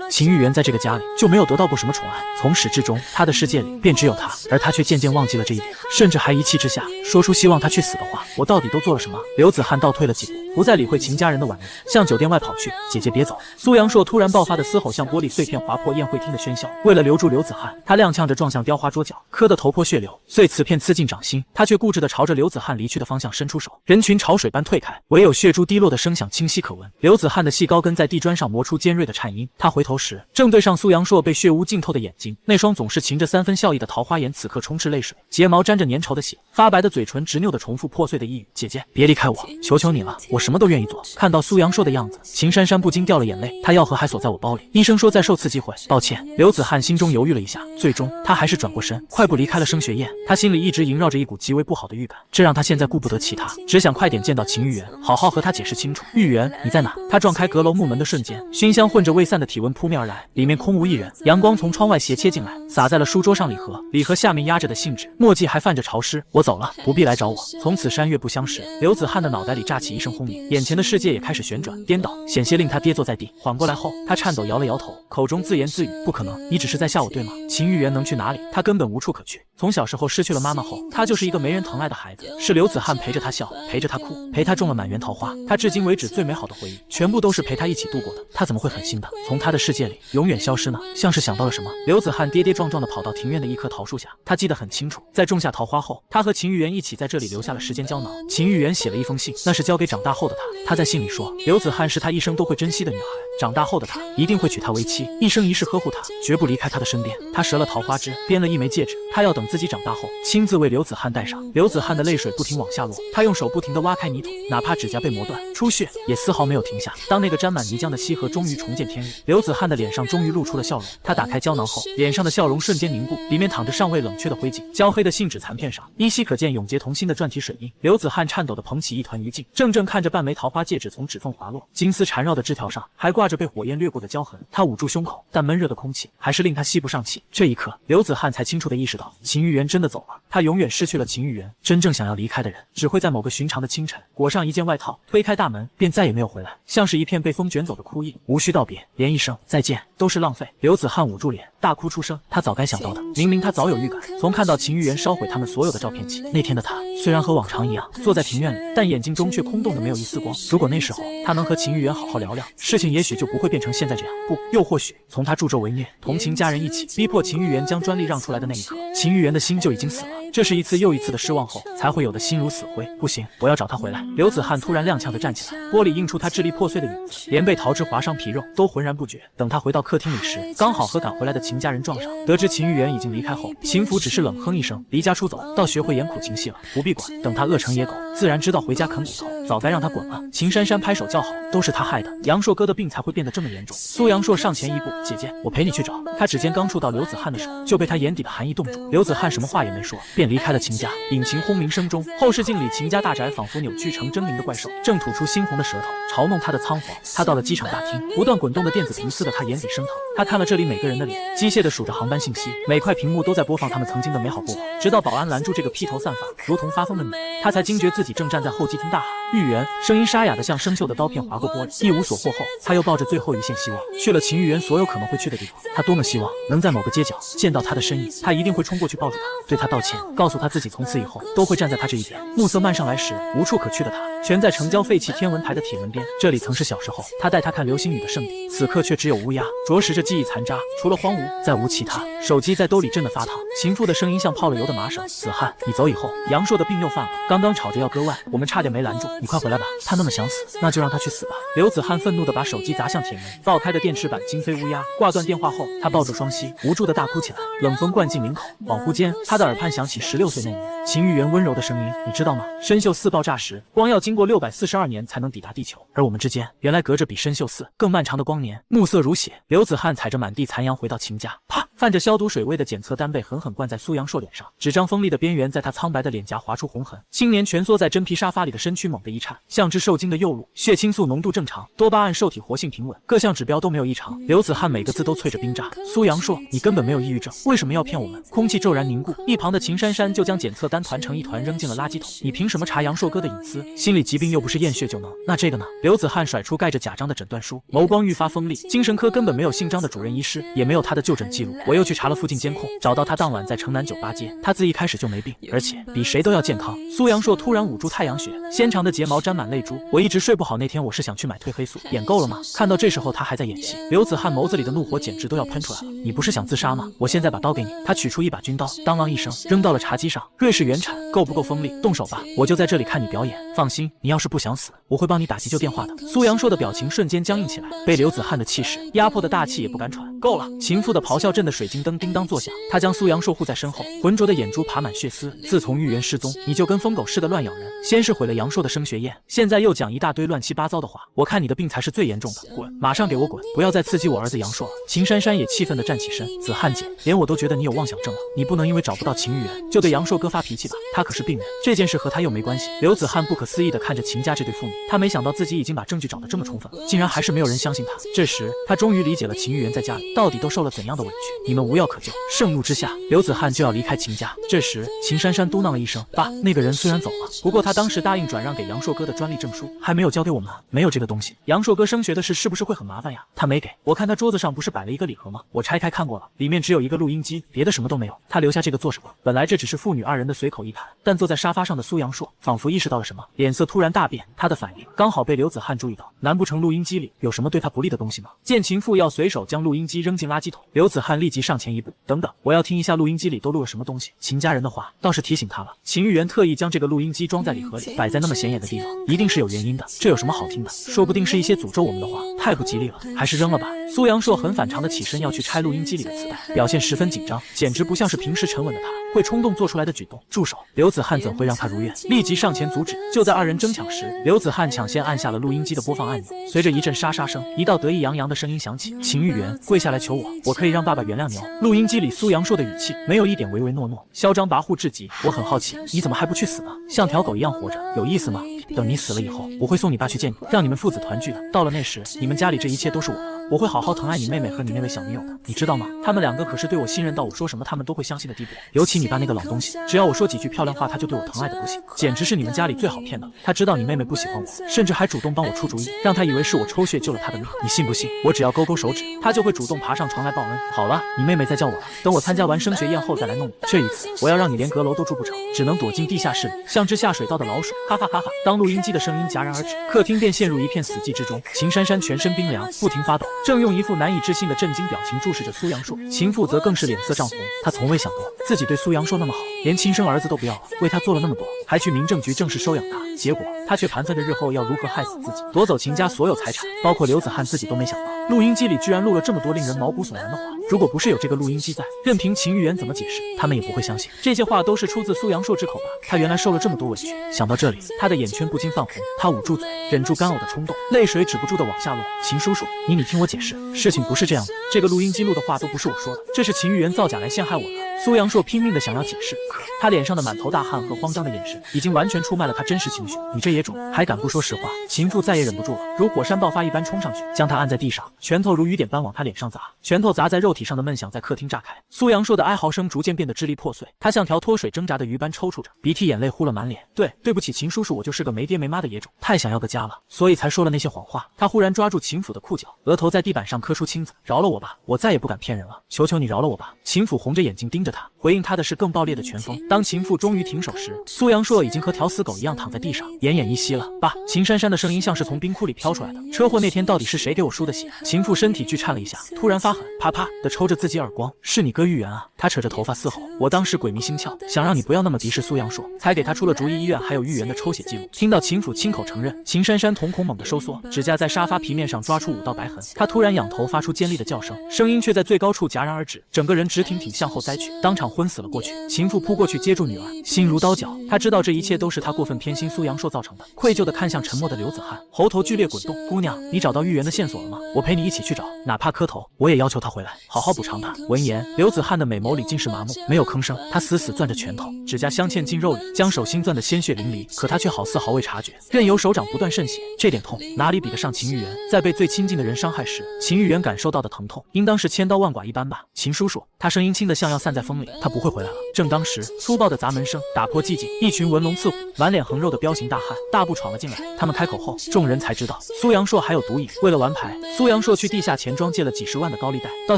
Speaker 1: 秦玉媛在这个家里就没有得到过什么宠爱，从始至终，他的世界里便只有他，而他却渐渐忘记了这一点，甚至还一气之下说出希望他去死的话。我到底都做了什么？刘子翰倒退了几步，不再理会秦家人的挽留，向酒店外跑去。姐姐别走！苏阳硕突然爆发的嘶吼像玻璃碎片划破宴会厅的喧嚣。为了留住刘子翰，他踉跄着撞向雕花桌角，磕得头破血流，遂此片刺进掌心。他却固执地朝着刘子翰离去的方向伸出手，人群潮水般退开，唯有血珠滴落的声响清晰可闻。刘子翰的细高跟在地砖上磨出尖锐的颤音，他回头时正对上苏阳硕被血污浸透的眼睛，那双总是噙着三分笑意的桃花眼此刻充斥泪水，睫毛沾着粘稠的血，发白的嘴唇执拗地重复破碎的一语：姐姐别离开我，求求你了，我什么都愿意做。看到苏阳硕的样子，秦珊珊不禁掉了眼泪，他药盒还锁在我包里，医生说再受次机会，抱歉。刘子翰心中犹豫了一下，最终他还是转过身，快步离开了升学宴。他心里一直萦绕着一股极为不好的预感，这让他现在顾不得其他，只想快点见到秦玉媛，好好和他解释清楚。玉媛，你在哪？他撞开阁楼木门的瞬间，熏香混着未散的体温扑面而来，里面空无一人，阳光从窗外斜切进来，洒在了书桌上礼盒，礼盒下面压着的信纸，墨迹还泛着潮湿。我走了，不必来找我。从此山岳不相识。刘子翰的脑袋里炸起一声轰鸣，眼前的世界也开始旋转颠倒，险些令他跌坐在地。缓过来后，他颤抖摇了摇头，口中自言自语：不可能，你只是在吓我对吗？秦玉媛能去哪里？他根本无处可去。从小时候失去了妈妈后，他就是一个没人疼爱的孩子，是刘子翰陪着他笑，陪着他哭，陪他种了满园桃花。他至今为止最美好的回忆，全部都是陪他一起度过的。他怎么会狠心的从他的世界里永远消失呢？像是想到了什么，刘子翰跌跌撞撞地跑到庭院的一棵桃树下。他记得很清楚，在种下桃花后，他和秦玉媛一起在这里留下了时间胶囊。秦玉媛写了一封信，那是交给长大后的他。他在信里说，刘子翰是他一生都会珍惜的女孩，长大后的他一定会娶她为妻，一生一世呵护她，绝不离开她的身边。他折了桃花枝，编了一枚戒指，他要等自己长大后亲自为刘子翰戴上。刘子翰的泪水不停往下落，他用手不停地挖开泥土，哪怕指甲被磨断出血，也丝毫没有停下。当那个沾满泥浆的溪河终于重见天日，刘子翰的脸上终于露出了笑容。他打开胶囊后，脸上的笑容瞬间凝固，里面淌着尚未冷却的灰烬，焦黑的信纸残片上依稀可见永结同心的篆体水印。刘子翰颤抖地捧起一团余烬，怔怔看着半枚桃花戒指从指缝滑落，金丝缠绕的枝条上还挂着被火焰掠过的胶痕。他捂住胸口，但闷热的空气还是令他吸不上气。这一刻，刘子翰才清楚地意识到，秦玉媛真的走了。他永远失去了秦玉媛，真正想要离开的人，只会在某个寻常的清晨，裹上一件外套，推开大门，便再也没有回来，像是一片被风卷走的枯叶，无需道别，连一声再见都是浪费。刘子翰捂住脸，大哭出声。他早该想到的，明明他早有预感。从看到秦玉媛烧毁他们所有的照片起，那天的他虽然和往常一样坐在庭院里，但眼睛中却空洞的没有一丝光。如果那时候他能和秦玉媛好好聊聊，事情也许就不会变成现在这样。不，又或许从他助纣为虐，同秦家人一起逼迫秦玉媛将专利让出来的那一刻，秦玉媛的心就已经死了。这是一次又一次的失望后才会有的心如死灰。不行，我要找他回来。刘子翰突然踉跄地站起来，玻璃映出他支离破碎的影子，连被桃枝划伤皮肉都浑然不觉。等他回到客厅里时，刚好和赶回来的秦家人撞上。得知秦玉媛已经离开后，秦府只是冷哼一声，离家出走，倒学会演苦情戏了，不必管。等他饿成野狗，自然知道回家啃骨头，早该让他滚了。秦珊珊拍手叫好，都是他害的，杨硕哥的病才会变得这么严重。苏阳硕上前一步，姐姐，我陪你去找。他指尖刚触到刘子翰的手，就被他眼底的寒意冻住。刘子翰什么话也没说，便离开了秦家。引擎轰鸣声中，后视镜里秦家大宅仿佛扭曲成狰狞的怪兽，正吐出猩红的舌头嘲弄他的仓皇。他到了机场大厅，不断滚动的电子屏刺得他眼底生疼。他看了这里每个人的脸，机械地数着航班信息，每块屏幕都在播放他们曾经的美好过往。直到保安拦住这个披头散发如同发疯的女人，他才惊觉自己正站在候机厅大喊玉媛，声音沙哑的像生锈的刀片划过玻璃。一无所获后，他又抱着最后一线希望去了秦玉媛所有可能会去的地方。他多么希望能在某个街角见到他的身影，他一定会冲过去抱住他，对他道歉，告诉他自己从此以后都会站在他这一边。暮色漫上来时，无处可去的他全在城郊废弃天文台的铁门边，这里曾是小时候他带他看流星雨的圣地，此刻却只有乌鸦啄食着记忆残渣，除了荒芜再无其他。手机在兜里震得发烫，秦父的声音像泡了油的麻绳，子翰，你走以后，杨硕的病又犯了，刚刚吵着要割腕，我们差点没拦住，你快回来吧，他那么想死，那就让他去死吧。刘子翰愤怒地把手机砸向铁门，爆开的电翅板惊飞乌鸦。挂断电话后，他抱住双膝，无助地大哭起来，冷风灌进领口。恍惚间，他的耳畔响起16岁那年秦玉媛温柔的声音，你知道吗？参宿4爆炸时，光要经过642年才能抵达地球，而我们之间原来隔着比参宿4更漫长的光年。暮色如血，刘子翰踩着满地残阳回到秦家，啪！泛着消毒水味的检测单被狠狠灌在苏阳硕脸上，纸张锋利的边缘在他苍白的脸颊划出红痕。青年蜷缩在真皮沙发里的身躯猛地一颤，像只受惊的幼鹿，血清素浓度正常，多巴胺受体活性平稳，各项指标都没有异常。刘子翰每个字都淬着冰渣。苏阳硕，你根本没有抑郁症，为什么要骗我们？空气骤然凝固，一旁的秦珊珊就将检测单团成一团扔进了垃圾桶。你凭什么查杨硕哥的隐私？心理疾病又不是验血就能。那这个呢？刘子翰甩出盖着假章的诊断书，眸光愈发锋利。精神科根本没有姓张的主任医师，也没有他的就诊记录。我又去查了附近监控，找到他当晚在城南酒吧街。他自一开始就没病，而且比谁都要健康。苏阳硕突然捂住太阳穴，纤长的睫毛沾满泪珠。我一直睡不好，那天我是想去买褪黑素，演够了吗？看到这时候他还在演戏，刘子翰眸子里的怒火简直都要喷出来了。你不是想自杀吗？我现在把刀给你。他取出一把军刀，当啷一声扔到了茶几上。瑞士原产，够不够锋利？动手吧，我就在这里看你表演。放心，你要是不想死，我会帮你打急救电话的。苏阳硕的表情瞬间僵硬起来，被刘子翰的气势压迫的大气也不敢喘。够了！情妇的咆哮震得水晶灯叮当作响，他将苏阳硕护在身后，浑浊的眼珠爬满血丝。自从玉媛失踪，你就跟疯狗似的乱咬人，先是毁了杨硕的升学宴，现在又讲一大堆乱七八糟的话。我看你的病才是最严重的，滚！马上给我滚！不要再刺激我儿子杨硕了。秦珊珊也气愤地站起身，子翰姐，连我都觉得你有妄想症了，你不能因为找不到秦玉媛就对杨硕哥发脾气吧？他可是病人，这件事和他又没关系。刘子翰不可思议地看着秦家这对父女，他没想到自己已经把证据找得这么充分了，竟然还是没有人相信他。这时他终于理解了秦玉媛在家里到底都受了怎样的委屈。你们无药可救。盛怒之下，刘子翰就要离开秦家。这时秦珊珊嘟囔了一声，爸，那个人虽然走了，不过他当时答应转让给杨硕哥的专利证书还没有交给我们。没有这个东西，杨硕哥升学的事是不是会很麻烦呀？他没给我看，他桌子上不是摆了一个礼盒吗？我拆开看过了，里面只有一个录音机，别的什么都没有。他留下这个做什么？本来这只是父女二人的随口一谈，但坐在沙发上的苏阳硕仿佛意识到了什么，脸色突然大变。他的反应刚好被刘子翰注意到，难不成录音机里有什么对他不利的东西吗？见情妇要随手将录音机扔进垃圾桶，刘子翰立即上前一步，等等，我要听一下录音机里都录了什么东西。秦家人的话倒是提醒他了，秦玉媛特意将这个录音机装在礼盒里，摆在那么显眼的地方，一定是有原因的。这有什么好听的？说不定是一些诅咒我们的话，太不吉利了，还是扔了吧。苏阳硕很反常的起身要去拆录音机里的磁带，表现十分紧张，简直不像是平时沉稳的他会冲动做出来的举动。住手！刘子翰怎会让他如愿？立即上前阻止。就在二人争抢时，刘子翰抢先按下了录音机的播放按钮，随着一阵沙沙声，一道得意洋洋的声音响起：秦玉媛，跪下来求我，我可以让爸爸原谅你哦。录音机里苏阳硕的语气没有一点唯唯诺诺，嚣张跋扈至极。我很好奇，你怎么还不去死呢？像条狗一样活着，有意思吗？等你死了以后，我会送你爸去见你，让你们父子团聚的。到了那时，你们家里这一切都是我的，我会好好疼爱你妹妹和你那位小女友的，你知道吗？他们两个可是对我信任到我说什么他们都会相信的地步，尤其你爸那个老东西，只要我说几句漂亮话，他就对我疼爱的不行，简直是你们家里最好骗的。他知道你妹妹不喜欢我，甚至还主动帮我出主意，让他以为是我抽血救了他的命。你信不信？我只要勾勾手指，他就会主动爬上床来报恩。好了，你妹妹再叫我了，等我参加完升学宴后再来弄你。这一次，我要让你连阁楼都住不成，只能躲进地下室里，像只下水道的老鼠。哈哈哈哈！当录音机的声音戛然而止，客厅便陷入一片死寂之中。秦珊珊全身冰凉，不停发抖，正用一副难以置信的震惊表情注视着苏阳硕。秦父则更是脸色涨红，他从未想过自己对苏阳硕那么好，连亲生儿子都不要了，为他做了那么多，还去民政局正式收养他。结果他却盘算着日后要如何害死自己，夺走秦家所有财产，包括刘子翰自己都没想到，录音机里居然录了这么多令人毛骨悚然的话。如果不是有这个录音机在，任凭秦玉媛怎么解释，他们也不会相信这些话都是出自苏阳硕之口吧。他原来受了这么多委屈。想到这里，他的眼圈不禁泛红，他捂住嘴，忍住干呕的冲动，泪水止不住的往下落。秦叔叔，你听我解释，事情不是这样的，这个录音机录的话都不是我说的，这是秦玉媛造假来陷害我的。苏阳硕拼命的想要解释，可他脸上的满头大汗和慌张的眼神已经完全出卖了他真实情绪。你这野种，还敢不说实话？秦父再也忍不住了，如火山爆发一般冲上去，将他按在地上，拳头如雨点般往他脸上砸，拳头砸在肉体上的闷响在客厅炸开。苏阳硕的哀嚎声逐渐变得支离破碎，他像条脱水挣扎的鱼般抽搐着，鼻涕眼泪糊了满脸。对不起秦叔叔，我就是个没爹没妈的野种，太想要个家了，所以才说了那些谎话。他忽然抓住秦府的裤脚，额头在地板上磕出青紫。饶了我吧，我再也不敢骗人了，求求你饶了我吧。秦府红着眼睛盯着他，回应他的是更爆裂的拳风。当秦父终于停手时，苏阳硕已经和条死狗一样躺在地上，奄奄一息了。爸，秦珊珊的声音像是从冰窟里飘出来的。车祸那天到底是谁给我输的血？秦父身体剧颤了一下，突然发狠，啪啪的抽着自己耳光。是你哥玉媛啊！他扯着头发嘶吼。我当时鬼迷心窍，想让你不要那么敌视苏阳硕，才给他出了主意。医院还有玉媛的抽血记录。听到秦府亲口承认，秦珊珊瞳孔猛地收缩，指甲在沙发皮面上抓出5道白痕。他突然仰头发出尖利的叫声。声，声音却在最高处戛然而止，整个人直挺挺向后栽去，当场昏死了过去。秦父扑过去接住女儿，心如刀绞。他知道这一切都是他过分偏心苏阳硕造成的，愧疚地看向沉默的刘子翰，喉头剧烈滚动。姑娘，你找到玉媛的线索了吗？我陪你一起去找，哪怕磕头，我也要求他回来，好好补偿他。闻言，刘子翰的美眸里尽是麻木，没有吭声。他死死攥着拳头，指甲镶嵌进肉里，将手心攥得鲜血淋漓。可他却好似毫未察觉，任由手掌不断渗血。这点痛哪里比得上秦玉媛在被最亲近的人伤害时，秦玉媛感受到的疼痛，应当是千刀万剐一般吧。秦叔叔，他声音轻得像要散在风里，他不会回来了。正当时，粗暴的砸门声打破寂静，一群文龙刺虎、满脸横肉的彪形大汉大步闯了进来。他们开口后，众人才知道苏阳硕还有毒瘾。为了玩牌，苏阳硕去地下钱庄借了几十万的高利贷，到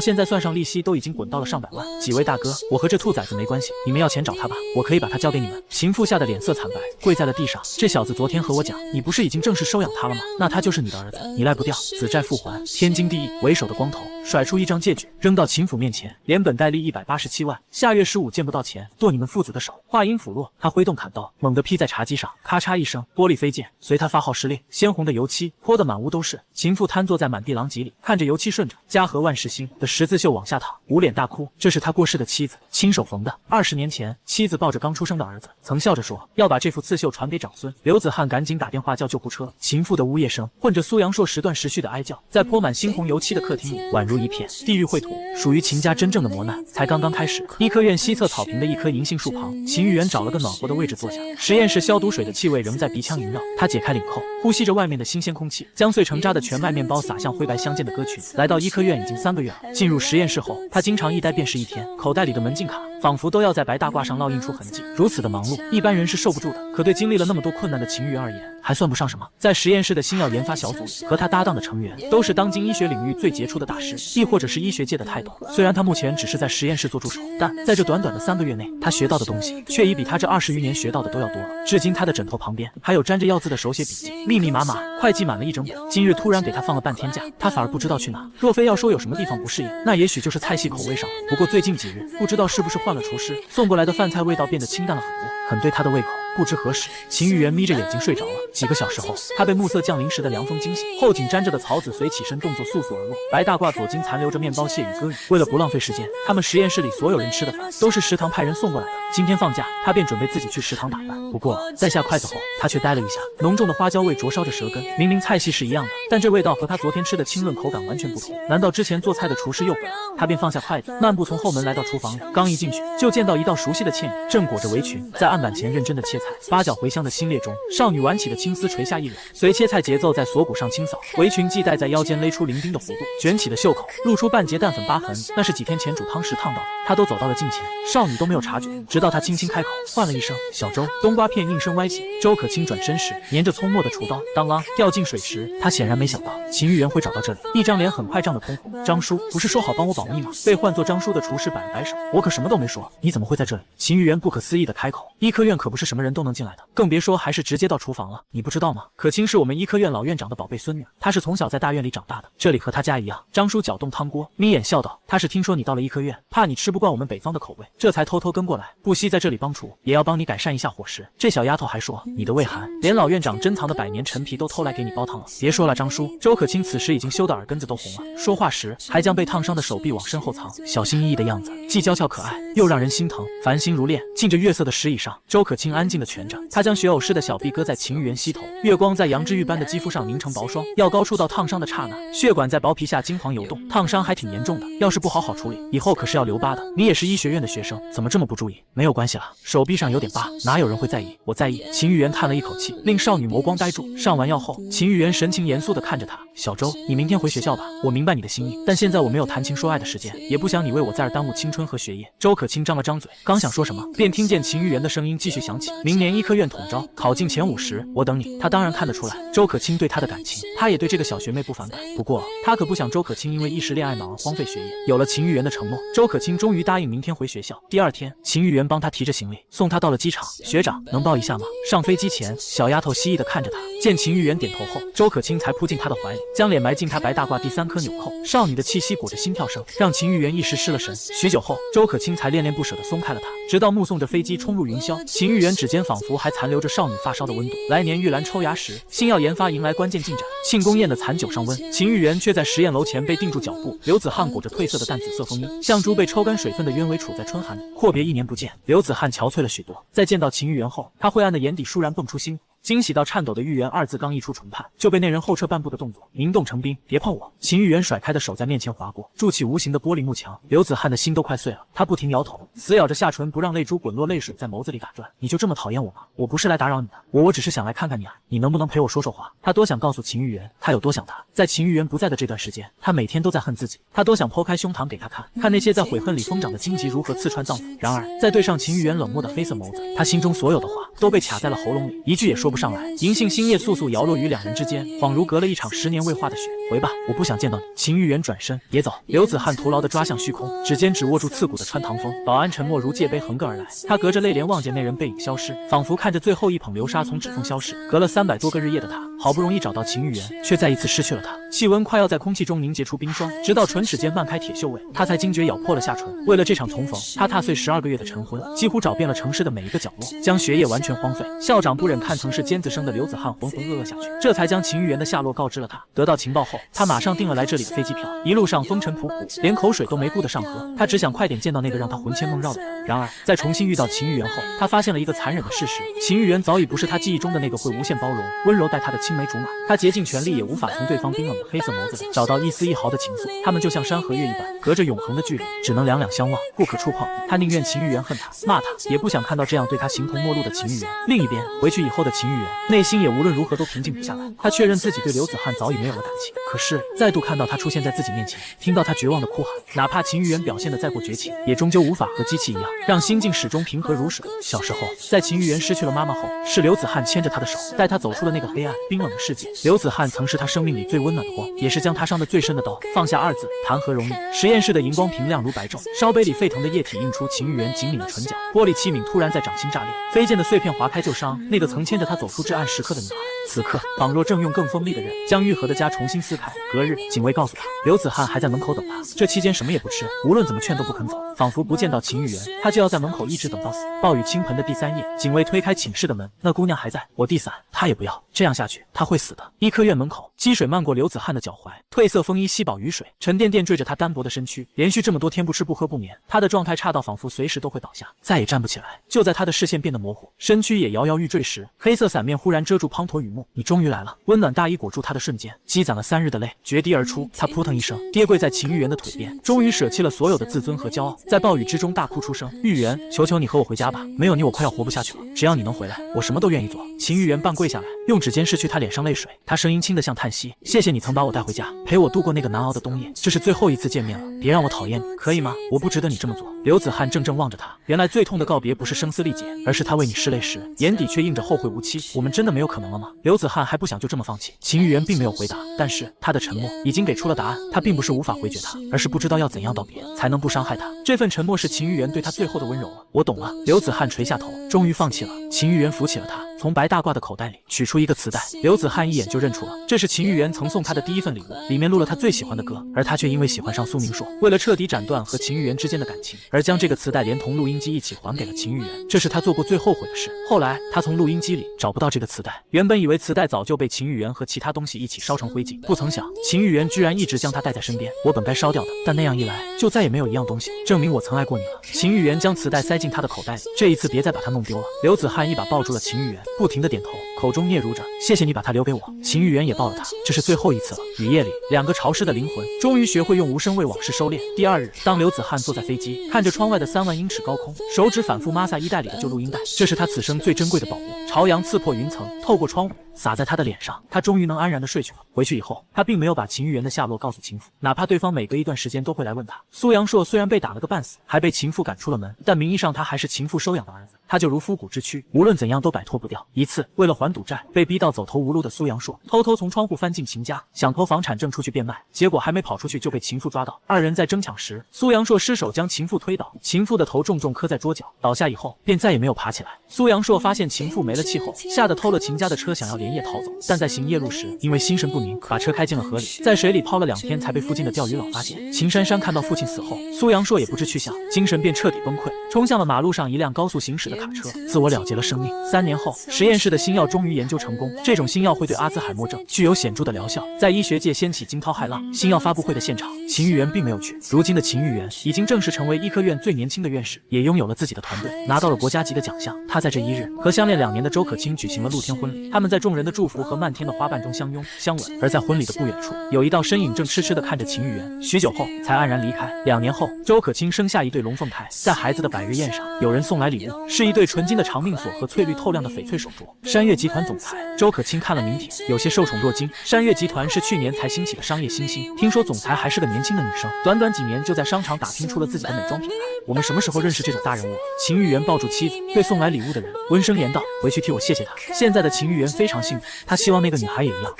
Speaker 1: 现在算上利息都已经滚到了上百万。几位大哥，我和这兔崽子没关系，你们要钱找他吧，我可以把他交给你们。秦父吓得脸色惨白，跪在了地上。这小子昨天和我讲，你不是已经正式收养他了吗？那他就是你的儿子，你赖不掉，子债父还，天经地义。为首的光头甩出一张借据，扔到秦府面前，连本带利187万，下月15见不到钱，剁你们父子的手。话音甫落，他挥动砍刀，猛地劈在茶几上，咔嚓一声，玻璃飞溅。随他发号施令，鲜红的油漆泼得满屋都是。秦父瘫坐在满地狼藉里，看着油漆顺着家和万事兴的十字绣往下淌，捂脸大哭。这是他过世的妻子亲手缝的。20年前，妻子抱着刚出生的儿子，曾笑着说要把这幅刺绣传给长孙。刘子翰赶紧打电话叫救护车。秦父的呜咽声混着苏阳硕时断时续的哀叫，在泼满猩红油漆的客厅里宛如一片地狱秽土。属于秦家真正的磨难才刚刚开始。医科院西侧草坪的一棵银杏树旁，秦玉媛找了个暖和的位置坐下。实验室消毒水的气味仍在鼻腔萦绕，他解开领扣，呼吸着外面的新鲜空气，将碎成渣的全麦面包撒向灰白相间的鸽群。来到医科院已经3个月了。进入实验室后，他经常一待便是一天，口袋里的门禁卡仿佛都要在白大褂上烙印出痕迹。如此的忙碌，一般人是受不住的。可对经历了那么多困难的秦玉媛而言，还算不上什么。在实验室的新药研发小组里，和他搭档的成员都是当今医学领域最杰出的大师，亦或者是医学界的泰斗。虽然他目前只是在实验室做助手，但在这短短的3个月内，他学到的东西却已比他这20余年学到的都要多了。至今他的枕头旁边还有沾着药渍的手写笔记，密密麻麻，快记满了1整本。今日突然给他放了半天假，他反而不知道去哪。若非要说有什么地方不适应，那也许就是菜系口味上了。不过最近几日，不知道是不是换了厨师，送过来的饭菜味道变得清淡了很多，很对他的胃口。不知何时，秦玉媛眯着眼睛睡着了。几个小时后，他被暮色降临时的凉风惊醒，后颈沾着的草籽随起身动作簌簌而落。白大褂左襟残留着面包屑与鸽羽。为了不浪费时间，他们实验室里所有人吃的饭都是食堂派人送过来的。今天放假，他便准备自己去食堂打饭。不过在下筷子后，他却呆了一下，浓重的花椒味灼烧着舌根。明明菜系是一样的，但这味道和他昨天吃的清润口感完全不同。难道之前做菜的厨师又回来了？他便放下筷子，漫步从后门来到厨房里。刚一进去，就见到一道熟悉的倩影，正裹着围裙，在案板前认真的切菜。八角茴香的新列中，少女挽起的青丝垂下一缕，随切菜节奏在锁骨上清扫。围裙系带在腰间勒出伶仃的弧度，卷起的袖口露出半截淡粉疤痕，那是几天前煮汤时烫到的。他都走到了近前，少女都没有察觉，直到他轻轻开口，唤了一声小周。冬瓜片应声歪起，周可清转身时，粘着葱末的厨刀当啷掉进水时，他显然没想到秦玉媛会找到这里，一张脸很快涨得通红。张叔，不是说好帮我保密吗？被唤作张叔的厨师摆了摆手，我可什么都没说，你怎么会在这里？秦玉媛不可思议的开口，医科院可不是什么人都能进来的，更别说还是直接到厨房了。你不知道吗？可清是我们医科院老院长的宝贝孙女，她是从小在大院里长大的，这里和她家一样。张叔搅动汤锅，眯眼笑道，他是听说你到了医科院，怕你吃不惯我们北方的口味，这才偷偷跟过来，不惜在这里帮厨，也要帮你改善一下伙食。这小丫头还说你的胃寒，连老院长珍藏的百年陈皮都偷来给你煲汤了。别说了，张叔。周可清此时已经羞得耳根子都红了，说话时还将被烫伤的手臂往身后藏，小心翼翼的样子既娇俏可爱，又让人心疼。繁星如练，浸着月色的石椅上，周可清安静的蜷着，她将学偶式的小臂搁在秦玉媛膝头，月光在羊脂玉般的肌肤上凝成薄霜，药膏触到烫伤的刹那，血管在薄皮下金黄游动，烫伤还挺严重的，要是不好好处理，以后可是要留疤的。你也是医学院的学生，怎么这么不注意？没有关系了，手臂上有点疤，哪有人会在意？我在意。秦玉媛叹了一口气，令少女眸光呆住。上完药后，秦玉媛神情严肃地看着他，小周，你明天回学校吧，我明白你的心意，但现在我没有谈情说爱的时间，也不想你为我在这耽误青春和学业。周可清张了张嘴，刚想说什么，便听见秦玉媛的声音继续响起，明年医科院统招，考进前50，我等你。他当然看得出来周可清对他的感情，他也对这个小学妹不反感，不过他可不想周可清因为一时恋爱脑而荒废学业。有了秦玉媛的承诺，周可清终于答应明天回学校。第二天，秦玉媛帮他提着行李，送他到了机场。学长，能抱一下吗？上飞机前，小丫头希翼地看着他，见秦玉媛点头后，周可卿才扑进她的怀里，将脸埋进她白大褂第3颗纽扣。少女的气息裹着心跳声，让秦玉媛一时失了神。许久后，周可卿才恋恋不舍地松开了她，直到目送着飞机冲入云霄，秦玉媛指尖仿佛还残留着少女发烧的温度。来年玉兰抽芽时，新药研发迎来关键进展。庆功宴的残酒上温，秦玉媛却在实验楼前被定住脚步。刘子翰裹着褪色的淡紫色风衣，像株被抽干水分的鸢尾处在春寒里。阔别1年不见，刘子翰憔悴了许多。在见到秦玉媛后，他灰暗的眼底倏然蹦出星火。惊喜到颤抖的玉媛2字刚溢出唇畔，就被那人后撤半步的动作凝冻成冰。别碰我！秦玉媛甩开的手在面前划过，筑起无形的玻璃幕墙。刘子翰的心都快碎了，他不停摇头，死咬着下唇，不让泪珠滚落，泪水在眸子里打转。你就这么讨厌我吗？我不是来打扰你的，我只是想来看看你啊，你能不能陪我说说话？他多想告诉秦玉媛，他有多想她。在秦玉媛不在的这段时间，他每天都在恨自己，他多想剖开胸膛给她看，看那些在悔恨里疯长的荆棘如何刺穿脏腑。然而，再对上秦玉媛冷漠的黑色眸子，他心中所有的话都被卡在了喉咙里，一句也说不上来。银杏星夜簌簌摇落于2人之间，恍如隔了一场10年未化的雪。回吧，我不想见到你。秦玉媛转身，别走。刘子翰徒劳地抓向虚空，指尖只握住刺骨的穿堂风。保安沉默如戒杯横亘而来，他隔着泪帘望见那人背影消失，仿佛看着最后一捧流沙从指缝消失。隔了300多个日夜的他，好不容易找到秦玉媛，却再一次失去了她。气温快要在空气中凝结出冰霜，直到唇齿间漫开铁锈味，他才惊觉咬破了下唇。为了这场重逢，他踏碎12个月的晨昏，几乎找遍了城市的每一个角落，将学业完全荒废。校长不忍看曾是尖子生的刘子翰浑浑噩噩下去，这才将秦玉媛的下落告知了他。得到情报后，他马上订了来这里的飞机票，一路上风尘仆仆，连口水都没顾得上喝。他只想快点见到那个让他魂牵梦绕的人。然而，在重新遇到秦玉媛后，他发现了一个残忍的事实：秦玉媛早已不是他记忆中的那个会无限包容、温柔待他的青梅竹马。他竭尽全力也无法从对方冰冷的黑色眸子里找到一丝一毫的情愫。他们就像山和月一般，隔着永恒的距离，只能两两相望，不可触碰。他宁愿秦玉媛恨他、骂他，也不想看到这样对他形同陌路的秦玉媛。另一边，回去以后的秦玉媛，内心也无论如何都平静不下来。他确认自己对刘子翰早已没有了感情，可是再度看到他出现在自己面前，听到他绝望的哭喊，哪怕秦玉媛表现得再过绝情，也终究无法和机器一样，让心境始终平和如水。小时候，在秦玉媛失去了妈妈后，是刘子翰牵着她的手，带她走出了那个黑暗冰冷的世界。刘子翰曾是他生命里最温暖的光，也是将他伤得最深的刀。放下2字，谈何容易？实验室的荧光屏亮如白昼，烧杯里沸腾的液体映出秦玉媛紧抿的唇角，玻璃器皿突然在掌心炸裂，飞溅的碎片划开旧伤。那个曾牵着他走出至暗时刻的女孩，此刻仿若正用更锋利的刃将愈合的痂重新撕开。隔日，警卫告诉他，刘子翰还在门口等他，这期间什么也不吃，无论怎么劝都不肯走，仿佛不见到秦玉媛，他就要在门口一直等到死。暴雨倾盆的第3夜，警卫推开寝室的门，那姑娘还在，我递伞，她也不要，这样下去她会死的。医科院门口，积水漫过刘子翰的脚踝，褪色风衣吸饱雨水，沉甸甸坠着他单薄的身躯。连续这么多天不吃不喝不眠，他的状态差到仿佛随时都会倒下，再也站不起来。就在他的视线变得模糊，身躯也摇摇欲坠时，黑色伞面忽然遮住滂沱雨幕。你终于来了！温暖大衣裹住他的瞬间，积攒了3日的泪决堤而出。他扑腾一声跌跪在秦玉媛的腿边，终于舍弃了所有的自尊和骄傲，在暴雨之中大哭出声：玉媛，求求你和我回家吧，没有你我快要活不下去了，只要你能回来，我什么都愿意做。秦玉媛半跪下来，用指尖拭去他脸上泪水，他声音轻得像叹息：谢谢你曾把我带回家，陪我度过那个难熬的冬夜，这是最后一次见面了，别让我讨厌你，可以吗？我不值得你这么做。刘子翰怔怔望着他，原来最痛的告别不是声嘶力竭，而是他为你拭泪时，眼底却映着后会无期。我们真的没有可能了吗？刘子翰还不想就这么放弃。秦玉媛并没有回答，但是他的沉默已经给出了答案。他并不是无法回绝他，而是不知道要怎样道别才能不伤害他。这份沉默是秦玉媛对他最后的温柔了。我懂了。刘子翰垂下头，终于放弃了。秦玉媛扶起了他，从白大褂的口袋里取出一个磁带。刘子翰一眼就认出了，这是秦玉媛曾送他的第一份礼物，里面录了他最喜欢的歌。而他却因为喜欢上苏明硕，为了彻底斩断和秦玉媛之间的感情，而将这个磁带连同录音机一起还给了秦玉媛。这是他做过最后悔的事。后来他从录音机里找不到这个磁带，原本以为磁带早就被秦玉媛和其他东西一起烧成灰烬，不曾想秦玉媛居然一直将它带在身边。我本该烧掉的，但那样一来就再也没有一样东西证明我曾爱过你了。秦玉媛将磁带塞进他的口袋里，这一次别再把它弄丢了。刘子翰一把抱住了秦玉媛，不停地点头，口中嗫嚅着谢谢你把它留给我。秦玉媛也抱了他，这是最后一次了。雨夜里，2个潮湿的灵魂终于学会用无声为往事收敛。第2日，当刘子翰坐在飞机，看着窗外的3万英尺高空，手指反复抹撒衣袋里的旧录音带，这是他此生最珍贵的宝物。朝阳刺破云层，透过窗户洒在他的脸上，他终于能安然地睡去了。回去以后，他并没有把秦玉媛的下落告诉情妇，哪怕对方每隔一段时间都会来问他。苏阳硕虽然被打了个半死，还被情妇赶出了门，但名义上他还是情妇收养的儿子。他就如肤骨之躯，无论怎样都摆脱不掉。一次，为了还赌债，被逼到走投无路的苏阳朔偷偷从窗户翻进秦家，想偷房产证出去变卖，结果还没跑出去就被情妇抓到。二人在争抢时，苏阳朔失手将情妇推倒，情妇的头重重磕在桌角，倒下以后便再也没有爬起来。苏阳朔发现情妇没了气后，吓得偷了秦家的车，想要连夜逃走，但在行夜路时，因为心神不宁，把车开进了河里，在水里泡了2天，才被附近的钓鱼佬发现。秦珊珊看到父亲死后，苏阳朔也不知去向，精神便彻底崩溃，冲向了马路上一辆高速行驶的卡车，自我了结了生命。3年后，实验室的新药终于研究成功，这种新药会对阿兹海默症具有显著的疗效，在医学界掀起惊涛骇浪。新药发布会的现场，秦玉元并没有去。如今的秦玉元已经正式成为医科院最年轻的院士，也拥有了自己的团队，拿到了国家级的奖项。他在这一日和相恋2年的周可卿举行了露天婚礼，他们在众人的祝福和漫天的花瓣中相拥相吻。而在婚礼的不远处，有一道身影正痴痴地看着秦玉元，许久后才黯然离开。2年后，周可卿生下一对龙凤胎，在孩子的百日宴上，有人送来礼物，是一对纯金的长命锁和翠绿透亮的翡翠手镯。山岳集团总裁周可卿看了名帖，有些受宠若惊。山岳集团是去年才兴起的商业新星，听说总裁还是个年轻的女生，短短几年就在商场打拼出了自己的美妆品牌。我们什么时候认识这种大人物？秦玉元抱住妻子，对送来礼物的人温声连道：“回去替我谢谢他。”现在的秦玉元非常幸福，他希望那个女孩也一样。